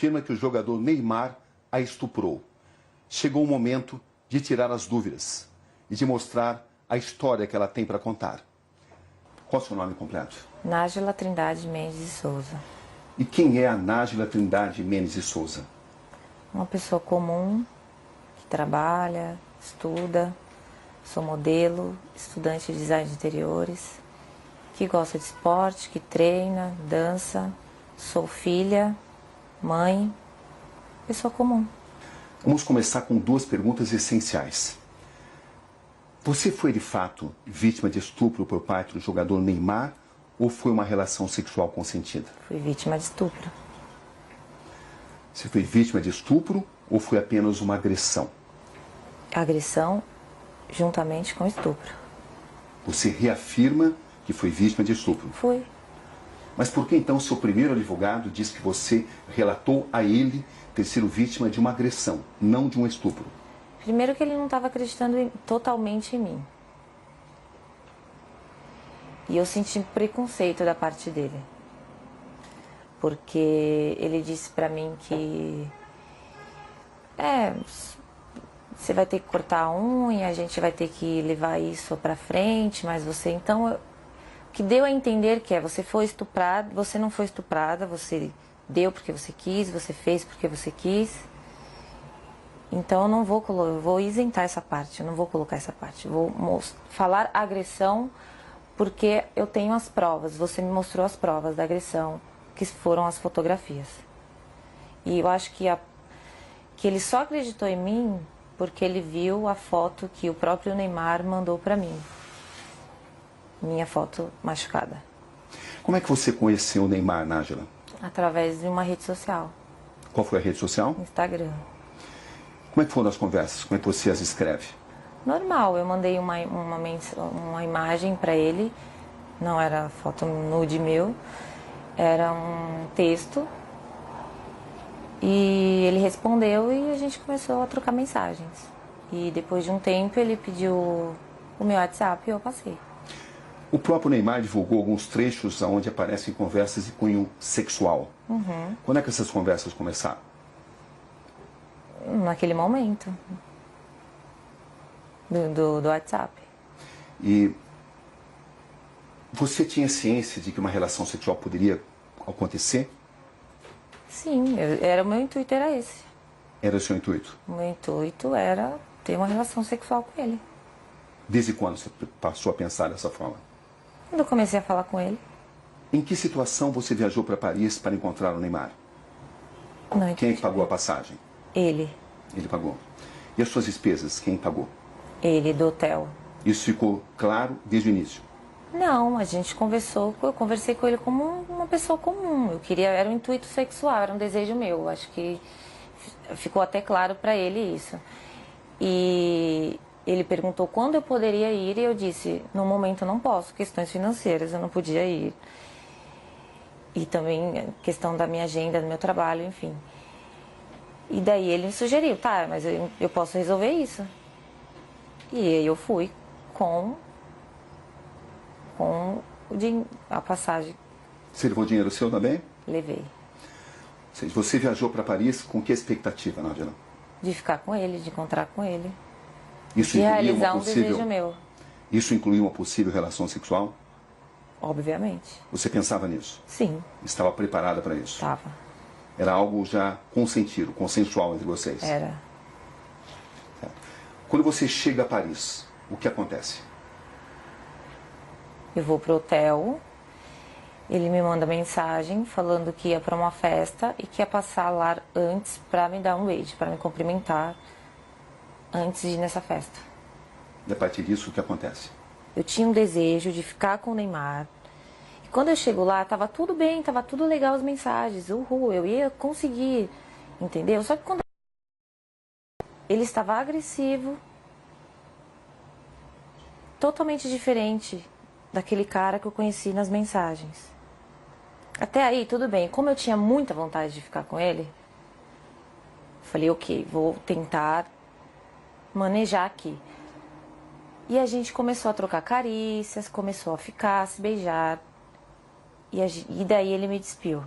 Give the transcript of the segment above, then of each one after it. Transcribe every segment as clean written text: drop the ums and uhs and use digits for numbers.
afirma que o jogador Neymar a estuprou. Chegou o momento de tirar as dúvidas e de mostrar a história que ela tem para contar. Qual é o seu nome completo? Nájila Trindade Mendes de Souza. E quem é a Nájila Trindade Mendes de Souza? Uma pessoa comum, que trabalha, estuda, sou modelo, estudante de design de interiores, que gosta de esporte, que treina, dança, sou filha, mãe, pessoa comum. Vamos começar com duas perguntas essenciais. Você foi de fato vítima de estupro por parte do jogador Neymar ou foi uma relação sexual consentida? Fui vítima de estupro. Você foi vítima de estupro ou foi apenas uma agressão? Agressão juntamente com estupro. Você reafirma que foi vítima de estupro? Fui. Mas por que então seu primeiro advogado diz que você relatou a ele ter sido vítima de uma agressão, não de um estupro? Primeiro que ele não estava acreditando totalmente em mim. E eu senti preconceito da parte dele. Porque ele disse pra mim que... você vai ter que cortar a unha, a gente vai ter que levar isso pra frente, mas você... Então, o que deu a entender que você foi estuprada, você não foi estuprada, você deu porque você quis, você fez porque você quis. Então, eu vou isentar essa parte, eu não vou colocar essa parte. Vou falar agressão porque eu tenho as provas, você me mostrou as provas da agressão, que foram as fotografias. E eu acho que ele só acreditou em mim porque ele viu a foto que o próprio Neymar mandou pra mim. Minha foto machucada. Como é que você conheceu o Neymar, Nájila? Através de uma rede social. Qual foi a rede social? Instagram. Como é que foram as conversas? Como é que você as escreve? Normal, eu mandei uma imagem pra ele, não era foto nude meu, era um texto. E ele respondeu e a gente começou a trocar mensagens. E depois de um tempo ele pediu o meu WhatsApp e eu passei. O próprio Neymar divulgou alguns trechos onde aparecem conversas de cunho sexual. Uhum. Quando é que essas conversas começaram? Naquele momento. Do WhatsApp. E você tinha ciência de que uma relação sexual poderia acontecer? Sim, o meu intuito era esse. Era o seu intuito? O meu intuito era ter uma relação sexual com ele. Desde quando você passou a pensar dessa forma? Quando eu comecei a falar com ele. Em que situação você viajou para Paris para encontrar o Neymar? Não, quem é que pagou a passagem? Ele. Ele pagou. E as suas despesas, quem pagou? Ele, do hotel. Isso ficou claro desde o início? Não, a gente conversou, eu conversei com ele como uma pessoa comum. Era um intuito sexual, era um desejo meu. Acho que ficou até claro para ele isso. E ele perguntou quando eu poderia ir e eu disse, no momento eu não posso, questões financeiras, eu não podia ir. E também questão da minha agenda, do meu trabalho, enfim. E daí ele me sugeriu, tá, mas eu posso resolver isso. E aí eu fui com a passagem. Você levou dinheiro seu também? Levei. Ou seja, você viajou para Paris com que expectativa, Nájila? De ficar com ele, de encontrar com ele. Isso de realizar um desejo meu. Isso incluiu uma possível relação sexual? Obviamente. Você pensava nisso? Sim. Estava preparada para isso? Estava. Era algo já consentido, consensual entre vocês? Era. Quando você chega a Paris, o que acontece? Eu vou pro hotel, ele me manda mensagem falando que ia para uma festa e que ia passar lá antes para me dar um beijo, para me cumprimentar antes de ir nessa festa. E a partir disso, o que acontece? Eu tinha um desejo de ficar com o Neymar. E quando eu chego lá, tava tudo bem, tava tudo legal as mensagens. Uhul, eu ia conseguir, entendeu? Só que quando ele estava agressivo, totalmente diferente daquele cara que eu conheci nas mensagens. Até aí, tudo bem. Como eu tinha muita vontade de ficar com ele, falei, ok, vou tentar manejar aqui. E a gente começou a trocar carícias, começou a ficar, a se beijar. E daí ele me despiu.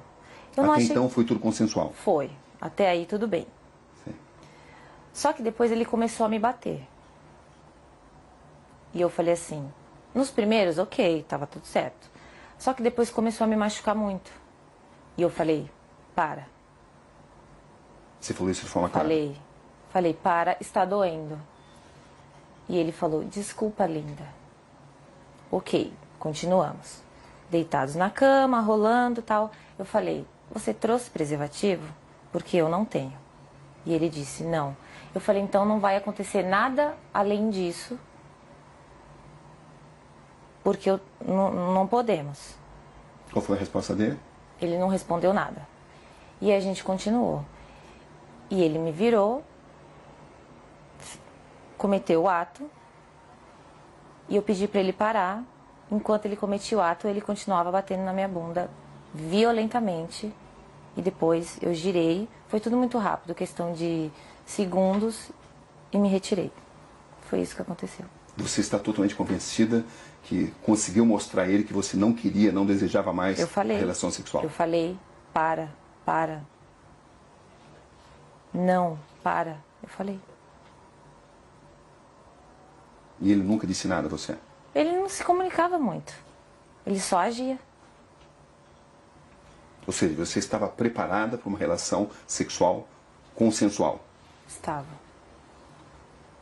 Até então foi tudo consensual? Foi. Até aí tudo bem. Sim. Só que depois ele começou a me bater. E eu falei assim, nos primeiros, ok, tava tudo certo. Só que depois começou a me machucar muito. E eu falei, para. Você falou isso de forma clara? Falei, para, está doendo. E ele falou, desculpa, linda. Ok, continuamos. Deitados na cama, rolando e tal. Eu falei, você trouxe preservativo? Porque eu não tenho. E ele disse, não. Eu falei, então não vai acontecer nada além disso. Porque não podemos. Qual foi a resposta dele? Ele não respondeu nada. E a gente continuou. E ele me virou, cometeu o ato, e eu pedi para ele parar. Enquanto ele cometia o ato, ele continuava batendo na minha bunda violentamente. E depois eu girei. Foi tudo muito rápido, questão de segundos, e me retirei. Foi isso que aconteceu. Você está totalmente convencida que conseguiu mostrar a ele que você não queria, não desejava mais a relação sexual? Eu falei, para. Não, para. Eu falei. E ele nunca disse nada a você? Ele não se comunicava muito. Ele só agia. Ou seja, você estava preparada para uma relação sexual consensual? Estava.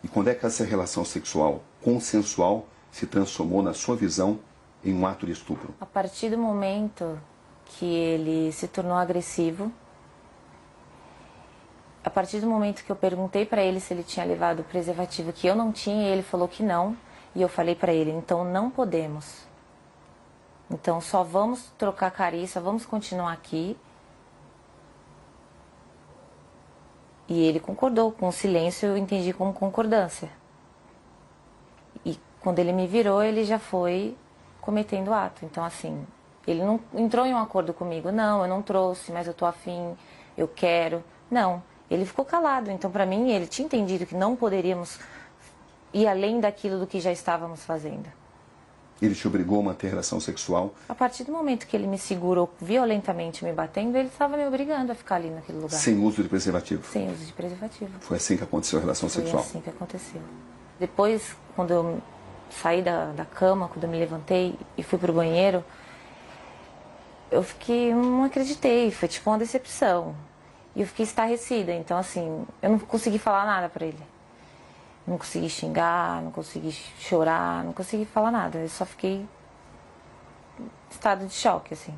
E quando é que essa relação sexual consensual se transformou, na sua visão, em um ato de estupro? A partir do momento que ele se tornou agressivo, a partir do momento que eu perguntei para ele se ele tinha levado o preservativo, que eu não tinha, e ele falou que não, e eu falei para ele, então não podemos. Então só vamos trocar carinho, só vamos continuar aqui. E ele concordou, com o silêncio eu entendi como concordância. E quando ele me virou, ele já foi cometendo o ato. Então assim, ele não entrou em um acordo comigo, não, eu não trouxe, mas eu tô afim, eu quero. Não, ele ficou calado. Então para mim, ele tinha entendido que não poderíamos ir além daquilo do que já estávamos fazendo. Ele te obrigou a manter relação sexual? A partir do momento que ele me segurou violentamente me batendo, ele estava me obrigando a ficar ali naquele lugar. Sem uso de preservativo? Sem uso de preservativo. Foi assim que aconteceu a relação sexual? Foi assim que aconteceu. Depois, quando eu saí da cama, quando eu me levantei e fui pro banheiro, eu fiquei, não acreditei, foi tipo uma decepção. E eu fiquei estarrecida, então assim, eu não consegui falar nada pra ele. Não consegui xingar, não consegui chorar, não consegui falar nada. Eu só fiquei em estado de choque, assim.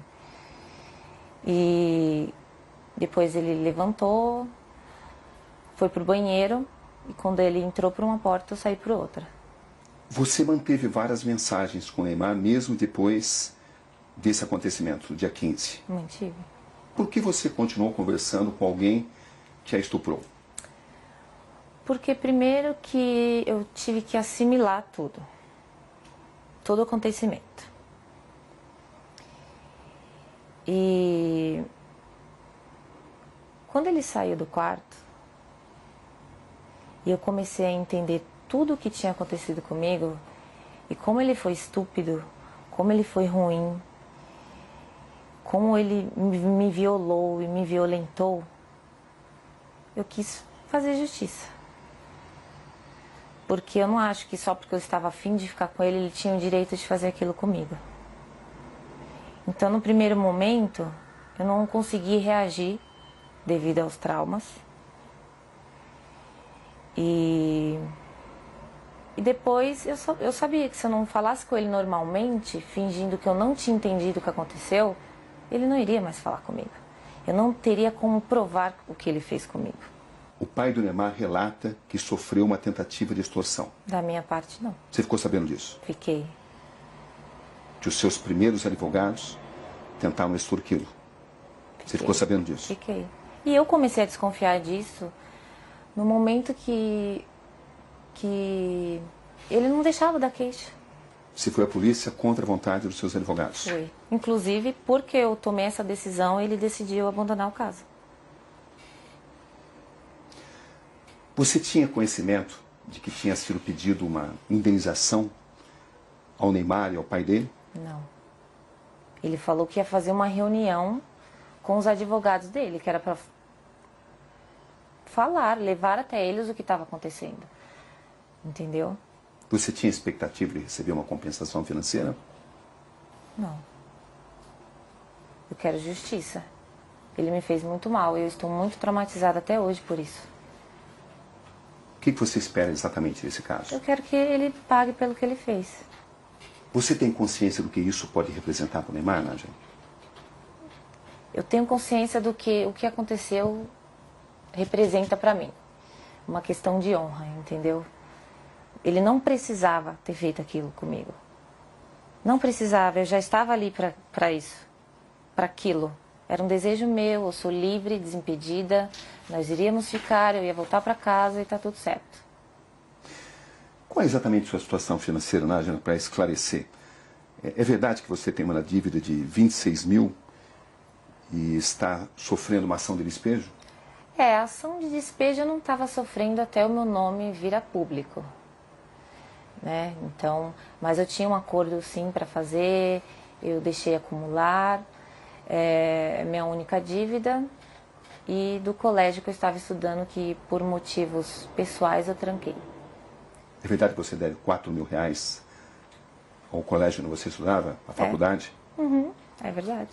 E depois ele levantou, foi pro banheiro, e quando ele entrou por uma porta, eu saí por outra. Você manteve várias mensagens com o Neymar, mesmo depois desse acontecimento, do dia 15? Mantive. Por que você continuou conversando com alguém que a estuprou? Porque primeiro que eu tive que assimilar tudo. Todo o acontecimento. E quando ele saiu do quarto, e eu comecei a entender tudo o que tinha acontecido comigo, e como ele foi estúpido, como ele foi ruim, como ele me violou e me violentou, eu quis fazer justiça. Porque eu não acho que só porque eu estava afim de ficar com ele, ele tinha o direito de fazer aquilo comigo. Então, no primeiro momento, eu não consegui reagir devido aos traumas. E depois eu sabia que se eu não falasse com ele normalmente, fingindo que eu não tinha entendido o que aconteceu, ele não iria mais falar comigo. Eu não teria como provar o que ele fez comigo. O pai do Neymar relata que sofreu uma tentativa de extorsão. Da minha parte, não. Você ficou sabendo disso? Fiquei. Que os seus primeiros advogados tentaram extorquí-lo. Você ficou sabendo disso? Fiquei. E eu comecei a desconfiar disso no momento que ele não deixava dar queixa. Você foi à polícia contra a vontade dos seus advogados? Foi. Inclusive, porque eu tomei essa decisão, ele decidiu abandonar o caso. Você tinha conhecimento de que tinha sido pedido uma indenização ao Neymar e ao pai dele? Não. Ele falou que ia fazer uma reunião com os advogados dele, que era para falar, levar até eles o que estava acontecendo. Entendeu? Você tinha expectativa de receber uma compensação financeira? Não. Eu quero justiça. Ele me fez muito mal e eu estou muito traumatizada até hoje por isso. O que você espera exatamente desse caso? Eu quero que ele pague pelo que ele fez. Você tem consciência do que isso pode representar para o Neymar, Nádia? Eu tenho consciência do que o que aconteceu representa para mim. Uma questão de honra, entendeu? Ele não precisava ter feito aquilo comigo. Não precisava, eu já estava ali para isso, para aquilo. Era um desejo meu, eu sou livre, desimpedida, nós iríamos ficar, eu ia voltar para casa e está tudo certo. Qual é exatamente a sua situação financeira, Nádia, para esclarecer? É verdade que você tem uma dívida de 26 mil e está sofrendo uma ação de despejo? A ação de despejo eu não estava sofrendo até o meu nome vir a público. Né? Então, mas eu tinha um acordo sim para fazer, eu deixei acumular, minha única dívida, e do colégio que eu estava estudando, que por motivos pessoais eu tranquei. É verdade que você deve 4 mil reais ao colégio onde você estudava, à faculdade? É verdade.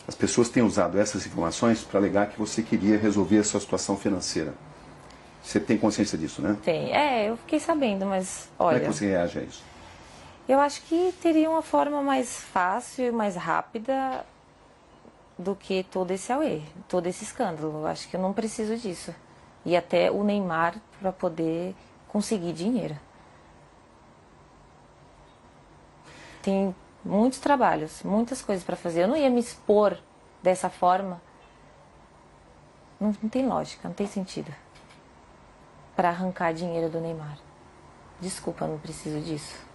As pessoas têm usado essas informações para alegar que você queria resolver a sua situação financeira. Você tem consciência disso, né? Tem. Eu fiquei sabendo, mas olha... Como é que você reage a isso? Eu acho que teria uma forma mais fácil e mais rápida do que todo esse auê, todo esse escândalo. Eu acho que eu não preciso disso. E até o Neymar para poder conseguir dinheiro. Tem muitos trabalhos, muitas coisas para fazer. Eu não ia me expor dessa forma. Não tem lógica, não tem sentido. Para arrancar dinheiro do Neymar. Desculpa, não preciso disso.